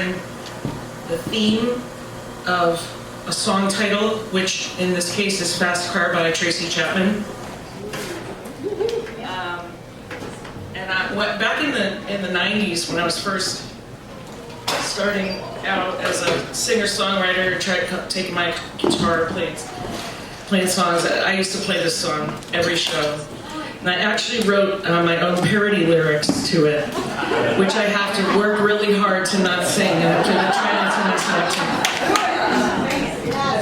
learn the theme of a song title, which in this case is Fast Car by Tracy Chapman. And back in the 90s, when I was first starting out as a singer-songwriter, taking my guitar, playing songs, I used to play this song every show. And I actually wrote my own parody lyrics to it, which I have to work really hard to not sing, and I'm trying not to mess it up.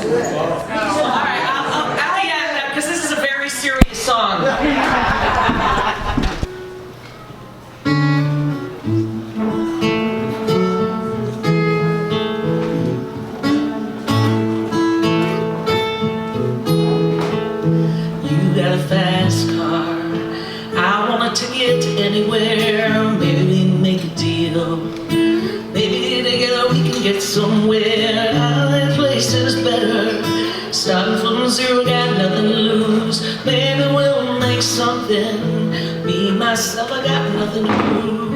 All right, I'll add that because this is a very serious song. You got a fast car, I want a ticket to anywhere. Maybe we can make a deal. Maybe together we can get somewhere. That place is better. Starting from zero, got nothing to lose. Maybe we'll make something. Me, myself, I got nothing to prove.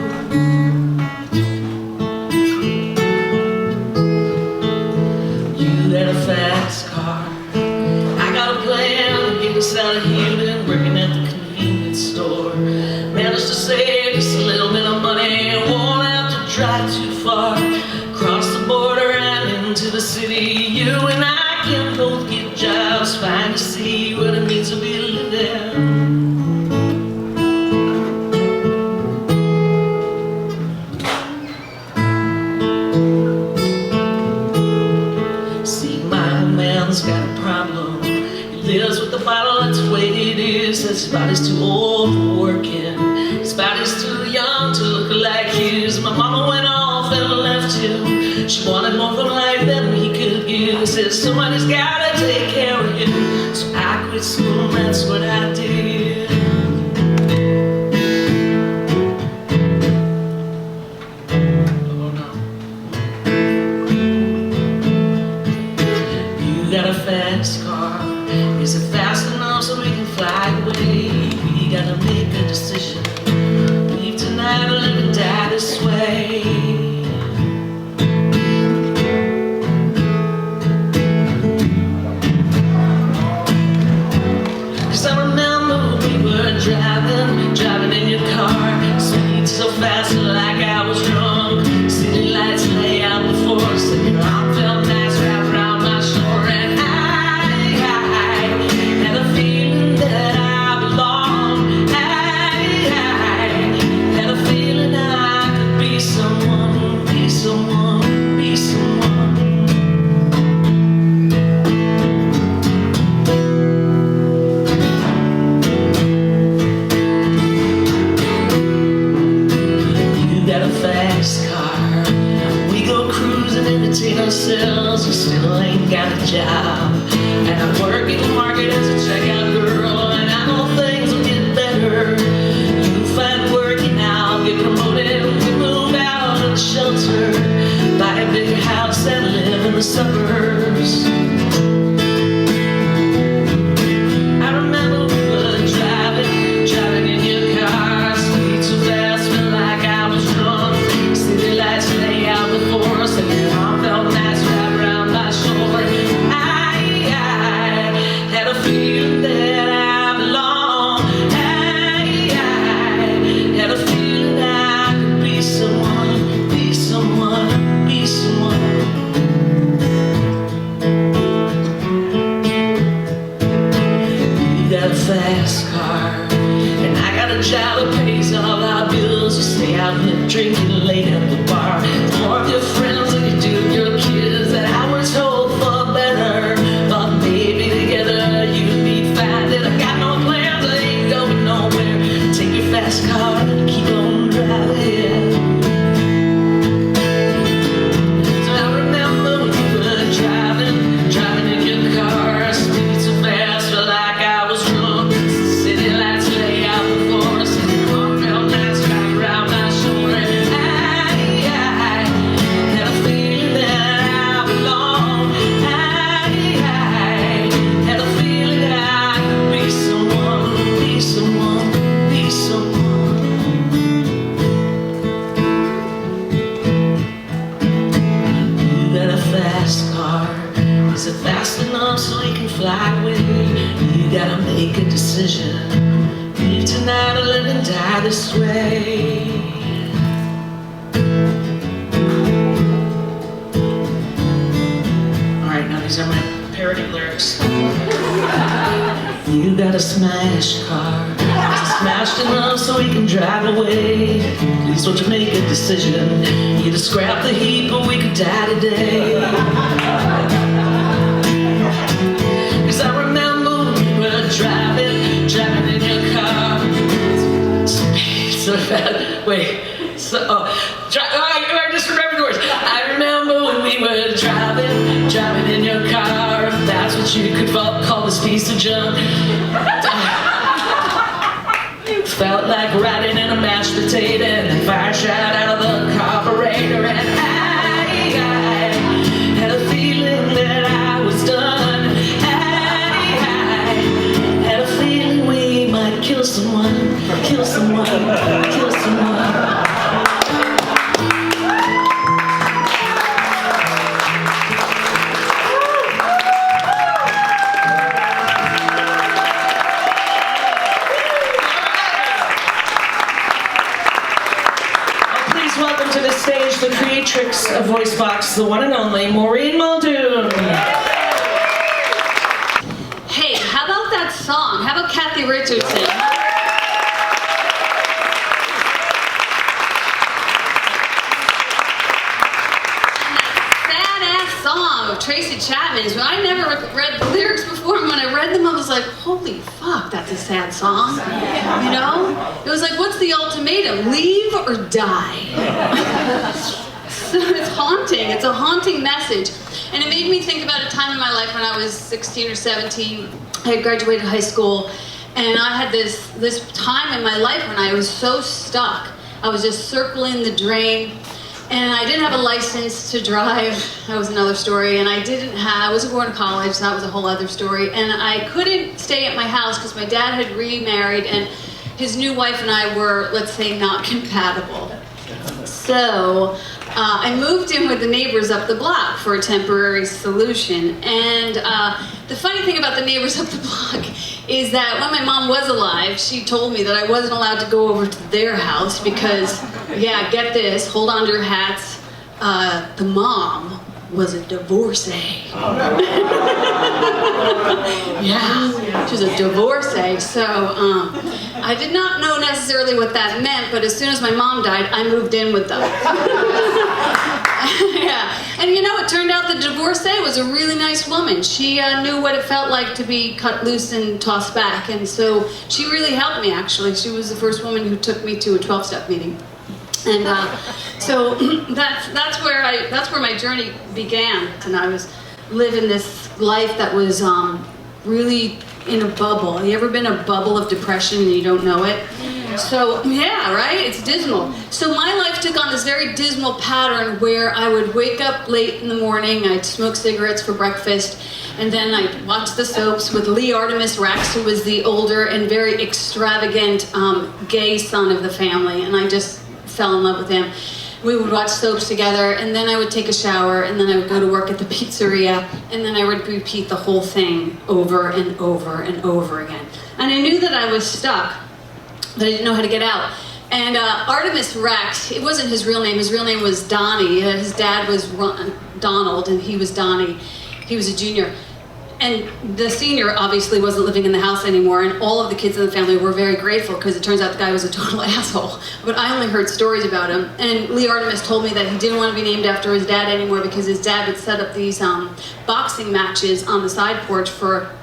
You got a fast car, I got a plan to get us out of here. Been working at the convenience store. Managed to save just a little bit of money. Won't have to drive too far. Cross the border and into the city. You and I can both get jobs, find to see what it means to be living. See, my old man's got a problem. He lives with the bottle, that's the way it is. His body's too old for working. His body's too young to look like his. My mama went off and left him. She wanted more from life than he could give. Said somebody's gotta take care of him. So I quit school and that's what I did. Oh no. You got a fast car. Is it fast enough so we can fly away? We gotta make a decision. Leave tonight or live and die this way. Cause I remember we were driving in your car. Speed so fast like I was drunk. City lights lay out before us, and your arm felt nice wrapped around my shoulder. And had a feeling that I belonged. I had a feeling I could be someone, be someone, be someone. You got a fast car. We go cruising, entertain ourselves. We still ain't got a job. And I work in the market as a checkout girl. And I know things will get better. You find work and I'll get promoted. We move out of the shelter, buy a big house and live in the suburbs. I remember we were driving in your car. Speed so fast, felt like I was drunk. City lights lay out before us, and your arm felt nice wrapped around my shoulder. I had a feeling that I belong. I had a feeling I could be someone, be someone, be someone. fast car. Is it fast enough so we can fly away? You gotta make a decision. Live tonight or live and die this way. Alright, now these are my parody lyrics. You got a smash car. Is it smashed enough so we can drive away? Please won't you make a decision? Either scrap the heat or we could die today. Cause I remember when we were driving in your car. So bad. Wait. So, I just remembered the words. I remember when we were driving in your car. If that's what you could call this piece of junk. Felt like riding in a mashed potato and the fire shot out of the carburetor. And I had a feeling that I was done. I had a feeling we might kill someone, kill someone, kill someone. Welcome to the stage, the creatrix of Voice Box, the one and only Maureen Muldoon. Hey, how about that song? How about Cathy Richardson? Sad-ass song of Tracy Chapman's. I never read the lyrics before, and when I read them, I was like, holy fuck, that's a sad song. You know? It was like, what's the ultimatum? Leave or die? So it's haunting. It's a haunting message. And it made me think about a time in my life when I was 16 or 17. I had graduated high school, and I had this time in my life when I was so stuck. I was just circling the drain. And I didn't have a license to drive. That was another story. And I wasn't going to college. So that was a whole other story. And I couldn't stay at my house because my dad had remarried and his new wife and I were, let's say, not compatible. So I moved in with the neighbors up the block for a temporary solution. And the funny thing about the neighbors up the block is that when my mom was alive, she told me that I wasn't allowed to go over to their house because, yeah, get this, hold on to your hats, the mom was a divorcee. Yeah, she was a divorcee. So I did not know necessarily what that meant, but as soon as my mom died, I moved in with them. Yeah, and you know, it turned out the divorcee was a really nice woman. She knew what it felt like to be cut loose and tossed back, and so she really helped me, actually. She was the first woman who took me to a 12-step meeting. And so that's where my journey began, and I was living this life that was really in a bubble. You ever been in a bubble of depression and you don't know it? So yeah, right? It's dismal. So my life took on this very dismal pattern where I would wake up late in the morning, I'd smoke cigarettes for breakfast, and then I'd watch the soaps with Lee Artemis Rex, who was the older and very extravagant gay son of the family, and I just fell in love with him. We would watch soaps together, and then I would take a shower, and then I would go to work at the pizzeria, and then I would repeat the whole thing over and over and over again. And I knew that I was stuck, but I didn't know how to get out. And Artemis Rex, it wasn't his real name was Donnie. His dad was Donald, and he was Donnie. He was a junior. And the senior obviously wasn't living in the house anymore, and all of the kids in the family were very grateful because it turns out the guy was a total asshole. But I only heard stories about him. And Lee Artemis told me that he didn't want to be named after his dad anymore because his dad would set up these boxing matches on the side porch for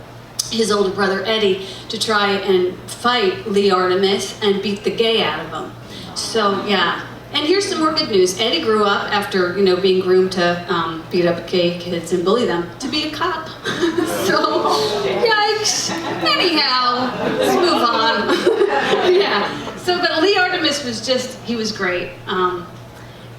his older brother Eddie to try and fight Lee Artemis and beat the gay out of him. So yeah. And here's some more good news. Eddie grew up after, you know, being groomed to beat up gay kids and bully them to be a cop. So, yikes. Anyhow, let's move on. Yeah. So, but Lee Artemis was just, he was great.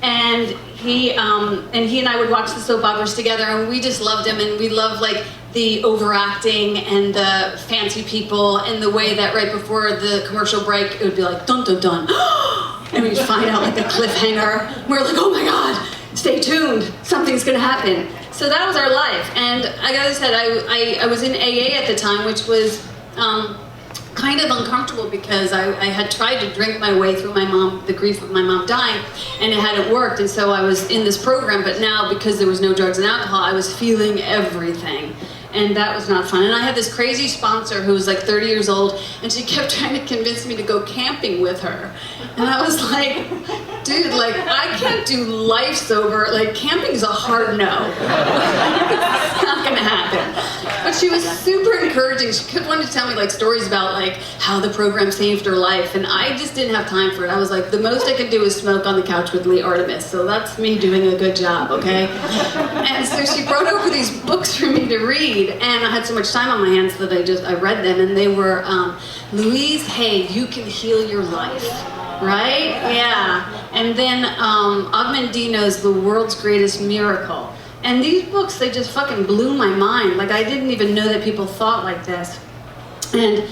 And he and I would watch the soap operas together, and we just loved him, and we loved like the overacting and the fancy people and the way that right before the commercial break it would be like dun dun dun. And we'd find out like the cliffhanger. We're like, oh my God, stay tuned, something's gonna happen. So that was our life. And like I said, I was in AA at the time, which was kind of uncomfortable because I had tried to drink my way through the grief of my mom dying, and it hadn't worked. And so I was in this program, but now because there was no drugs and alcohol, I was feeling everything. And that was not fun. And I had this crazy sponsor who was like 30 years old, and she kept trying to convince me to go camping with her. And I was like, dude, like, I can't do life sober. Like, camping's a hard no. It's not gonna happen. But she was super encouraging. She kept wanting to tell me like stories about like how the program saved her life. And I just didn't have time for it. I was like, the most I can do is smoke on the couch with Lee Artemis. So that's me doing a good job, okay? And so she brought over these books for me to read. And I had so much time on my hands that I read them, and they were Louise Hay, You Can Heal Your Life, right? Yeah. And then Ogmandino's The World's Greatest Miracle. And these books, they just fucking blew my mind. Like, I didn't even know that people thought like this. And,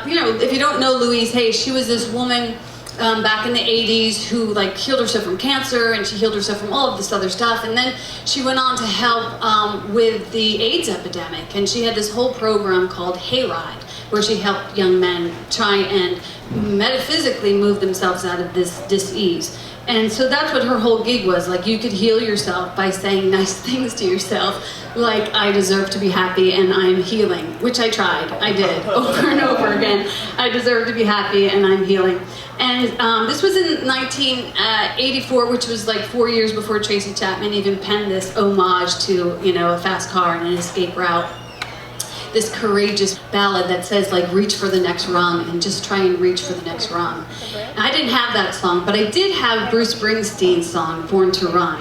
you know, if you don't know Louise Hay, she was this woman back in the 80s who like healed herself from cancer, and she healed herself from all of this other stuff, and then she went on to help with the AIDS epidemic, and she had this whole program called Hayride, where she helped young men try and metaphysically move themselves out of this dis-ease. And so that's what her whole gig was. Like, you could heal yourself by saying nice things to yourself, like, I deserve to be happy and I'm healing, which I tried. I did over and over again. I deserve to be happy and I'm healing. And this was in 1984, which was like 4 years before Tracy Chapman even penned this homage to, you know, a fast car and an escape route. This courageous ballad that says like, reach for the next rung and just try and reach for the next rung. I didn't have that song, but I did have Bruce Springsteen's song, Born to Run,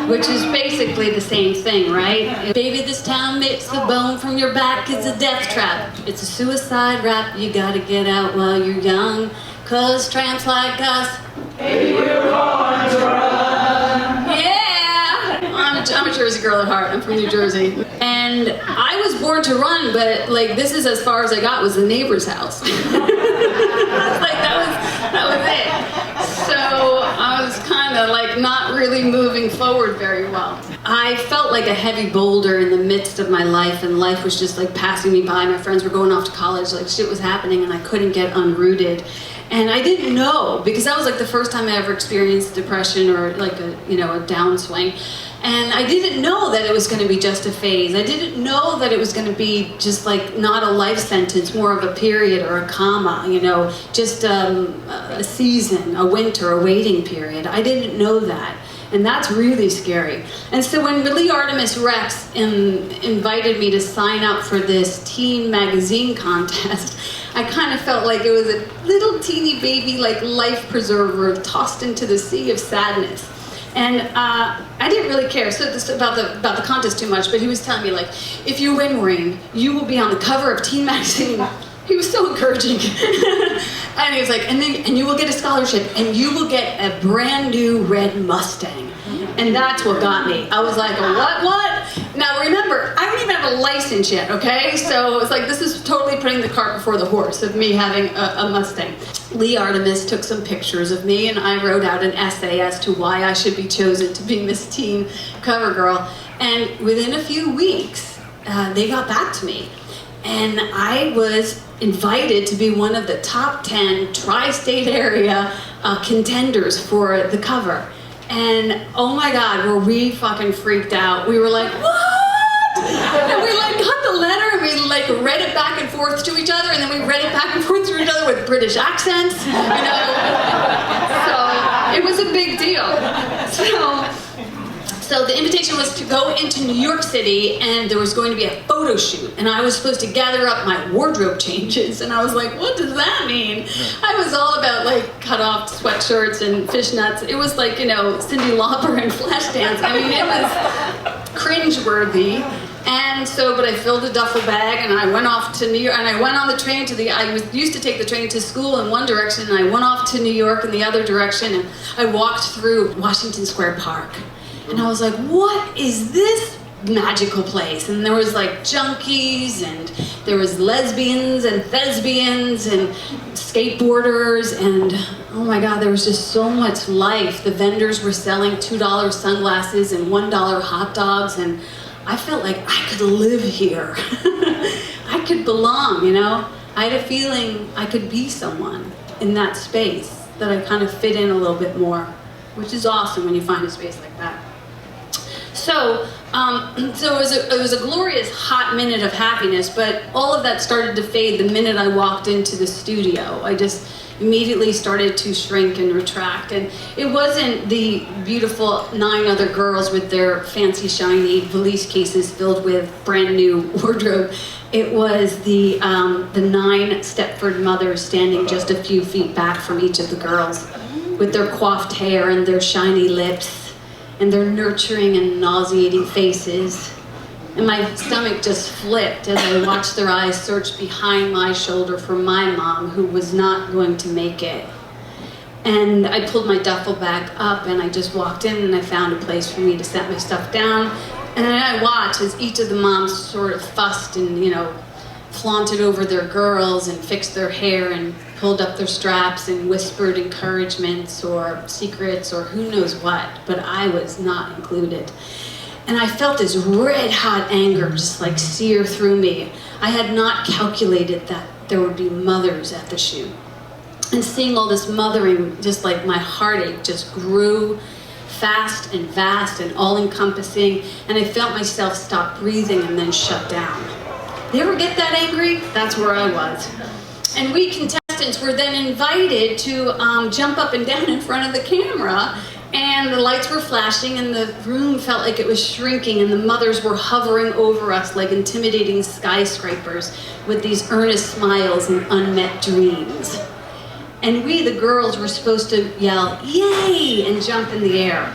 which is basically the same thing, right? Baby, this town makes the bone from your back is a death trap. It's a suicide rap, you gotta get out while you're young, 'cause tramps like us, baby, we're born to run. Yeah! I'm a Jersey girl at heart. I'm from New Jersey. And I was born to run, but like, this is as far as I got, was the neighbor's house. Like, that was it. So I was kind of like not really moving forward very well. I felt like a heavy boulder in the midst of my life, and life was just like passing me by. My friends were going off to college, like shit was happening, and I couldn't get unrooted. And I didn't know, because that was like the first time I ever experienced depression or like a, you know, a downswing. And I didn't know that it was going to be just a phase. I didn't know that it was going to be just like not a life sentence, more of a period or a comma, you know, just a season, a winter, a waiting period. I didn't know that. And that's really scary. And so when Lee Artemis Rex invited me to sign up for this teen magazine contest, I kind of felt like it was a little teeny baby, like life preserver tossed into the sea of sadness. And I didn't really care about the contest too much, but he was telling me, like, if you win, Maureen, you will be on the cover of Teen Magazine. He was so encouraging. And he was like, and you will get a scholarship, and you will get a brand new red Mustang. And that's what got me. I was like, what? Now remember, I don't even have a license yet, okay? So it's like, this is totally putting the cart before the horse of me having a Mustang. Lee Artemis took some pictures of me, and I wrote out an essay as to why I should be chosen to be Miss Teen cover girl. And within a few weeks, they got back to me. And I was invited to be one of the top 10 tri-state area contenders for the cover. And oh my God, were we fucking freaked out. We were like, what? And we like got the letter, and we like read it back and forth to each other, and then we read it back and forth to each other with British accents, you know. So it was a big deal. So the invitation was to go into New York City, and there was going to be a photo shoot, and I was supposed to gather up my wardrobe changes, and I was like, what does that mean? I was all about like cut off sweatshirts and fishnets. It was like, you know, Cyndi Lauper and Flashdance. I mean, it was cringeworthy. And so, but I filled a duffel bag, and I went off to New York, and I went on the train used to take the train to school in one direction, and I went off to New York in the other direction, and I walked through Washington Square Park. And I was like, what is this magical place? And there was like junkies, and there was lesbians and thespians and skateboarders, and oh my God, there was just so much life. The vendors were selling $2 sunglasses and $1 hot dogs, and I felt like I could live here. I could belong, you know? I had a feeling I could be someone in that space, that I kind of fit in a little bit more, which is awesome when you find a space like that. So it was a glorious hot minute of happiness, but all of that started to fade the minute I walked into the studio. I just immediately started to shrink and retract, and it wasn't the beautiful 9 other girls with their fancy shiny valise cases filled with brand new wardrobe. It was the 9 Stepford mothers standing just a few feet back from each of the girls with their coiffed hair and their shiny lips and their nurturing and nauseating faces. And my stomach just flipped as I watched their eyes search behind my shoulder for my mom, who was not going to make it. And I pulled my duffel bag up and I just walked in and I found a place for me to set my stuff down. And then I watched as each of the moms sort of fussed and, you know, flaunted over their girls and fixed their hair and pulled up their straps and whispered encouragements or secrets or who knows what, but I was not included. And I felt this red hot anger just like sear through me. I had not calculated that there would be mothers at the shoot. And seeing all this mothering, just like my heartache just grew fast and vast and all-encompassing, and I felt myself stop breathing and then shut down. You ever get that angry? That's where I was. And we contestants were then invited to jump up and down in front of the camera, and the lights were flashing and the room felt like it was shrinking, and the mothers were hovering over us like intimidating skyscrapers with these earnest smiles and unmet dreams. And we, the girls, were supposed to yell, "Yay!" and jump in the air.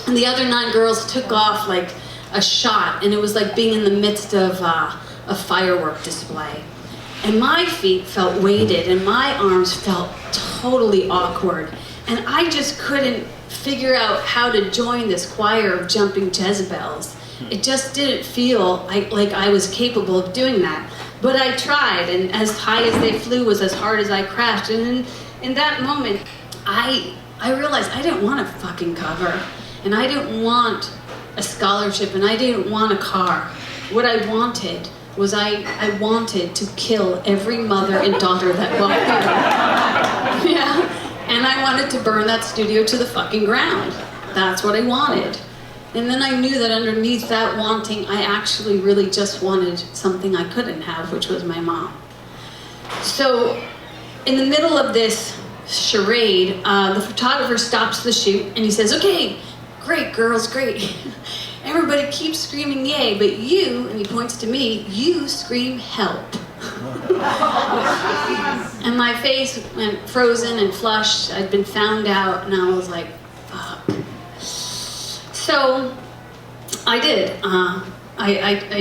And the other 9 girls took off like a shot, and it was like being in the midst of a firework display. And my feet felt weighted, and my arms felt totally awkward. And I just couldn't figure out how to join this choir of jumping Jezebels. It just didn't feel like I was capable of doing that. But I tried, and as high as they flew was as hard as I crashed. And in that moment, I realized I didn't want a fucking cover, and I didn't want a scholarship, and I didn't want a car. What I wanted was I wanted to kill every mother and daughter that walked in. Yeah. And I wanted to burn that studio to the fucking ground. That's what I wanted. And then I knew that underneath that wanting, I actually really just wanted something I couldn't have, which was my mom. So in the middle of this charade, the photographer stops the shoot and he says, "Okay, great girls, great. Everybody keeps screaming yay, but you," and he points to me, "you scream help." And my face went frozen and flushed. I'd been found out, and I was like, fuck. So I did. I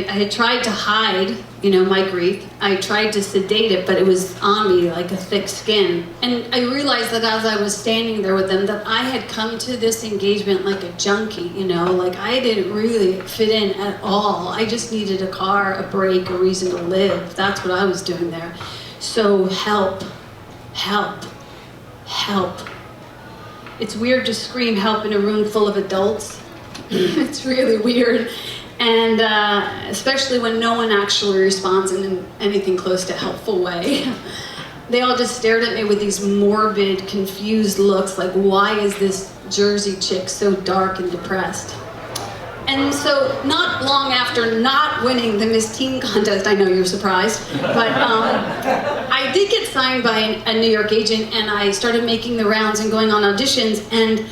had tried to hide, you know, my grief. I tried to sedate it, but it was on me like a thick skin. And I realized that as I was standing there with them, that I had come to this engagement like a junkie, you know, like I didn't really fit in at all. I just needed a car, a break, a reason to live. That's what I was doing there. So help, help, help. It's weird to scream help in a room full of adults. It's really weird. And especially when no one actually responds in anything close to a helpful way. They all just stared at me with these morbid, confused looks like, why is this Jersey chick so dark and depressed? And so not long after not winning the Miss Teen contest, I know you're surprised, but I did get signed by a New York agent, and I started making the rounds and going on auditions, and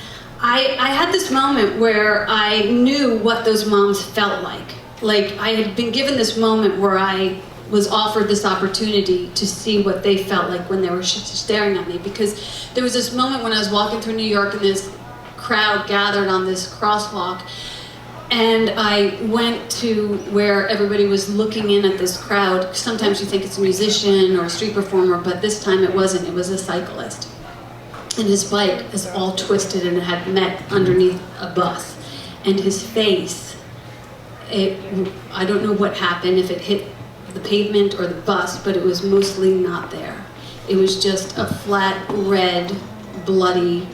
I had this moment where I knew what those moms felt like. Like I had been given this moment where I was offered this opportunity to see what they felt like when they were staring at me, because there was this moment when I was walking through New York and this crowd gathered on this crosswalk, and I went to where everybody was looking in at this crowd. Sometimes you think it's a musician or a street performer, but this time it wasn't. It was a cyclist. And his bike is all twisted and it had met underneath a bus. And his face, I don't know what happened, if it hit the pavement or the bus, but it was mostly not there. It was just a flat, red, bloody,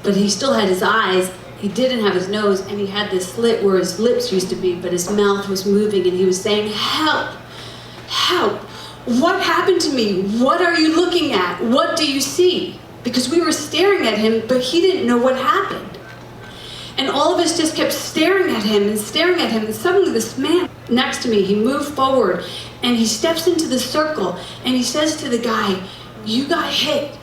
but he still had his eyes. he didn't have his nose, and he had this slit where his lips used to be, but his mouth was moving, and he was saying, "Help, help, what happened to me? What are you looking at? What do you see?" Because we were staring at him, but he didn't know what happened. And all of us just kept staring at him, and suddenly this man next to me, he moved forward, and he steps into the circle, and he says to the guy, "You got hit,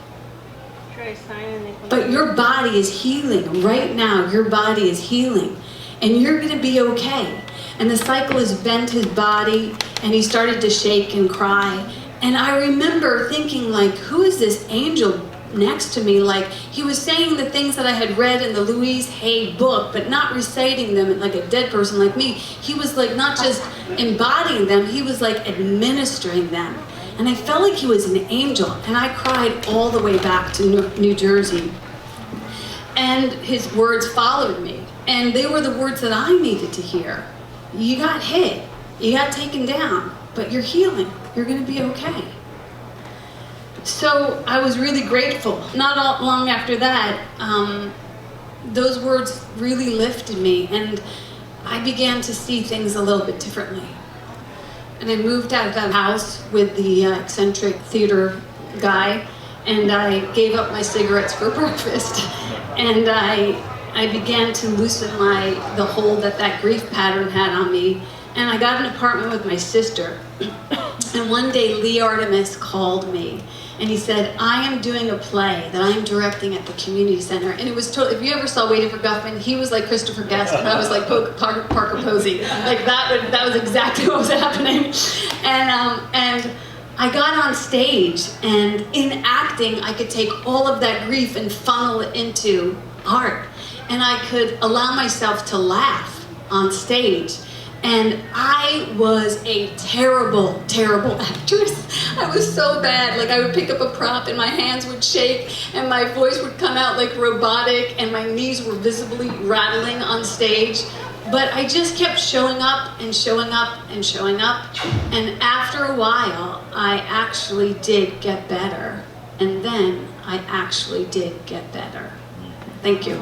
but your body is healing right now. Your body is healing, and you're going to be okay." And the cyclist bent his body, and he started to shake and cry. And I remember thinking, like, who is this angel next to me? Like, he was saying the things that I had read in the Louise Hay book, but not reciting them like a dead person like me. He was like not just embodying them, he was like administering them. And I felt like he was an angel, and I cried all the way back to New Jersey. And his words followed me, and they were the words that I needed to hear. You got hit, you got taken down, but you're healing, you're gonna be okay. So I was really grateful. Not long after that, those words really lifted me, and I began to see things a little bit differently. And I moved out of that house with the eccentric theater guy, and I gave up my cigarettes for breakfast. And I began to loosen the hold that grief pattern had on me. And I got an apartment with my sister. And one day Lee Artemis called me, and he said, "I am doing a play that I am directing at the community center." And it was totally, if you ever saw Waiting for Guffman, he was like Christopher Guest, and I was like Parker Posey. Like that was exactly what was happening. And I got on stage, and in acting, I could take all of that grief and funnel it into art. And I could allow myself to laugh on stage. And I was a terrible, terrible actress. I was so bad. Like, I would pick up a prop and my hands would shake and my voice would come out like robotic and my knees were visibly rattling on stage. But I just kept showing up and showing up and showing up. And after a while, I actually did get better. And then I actually did get better. Thank you.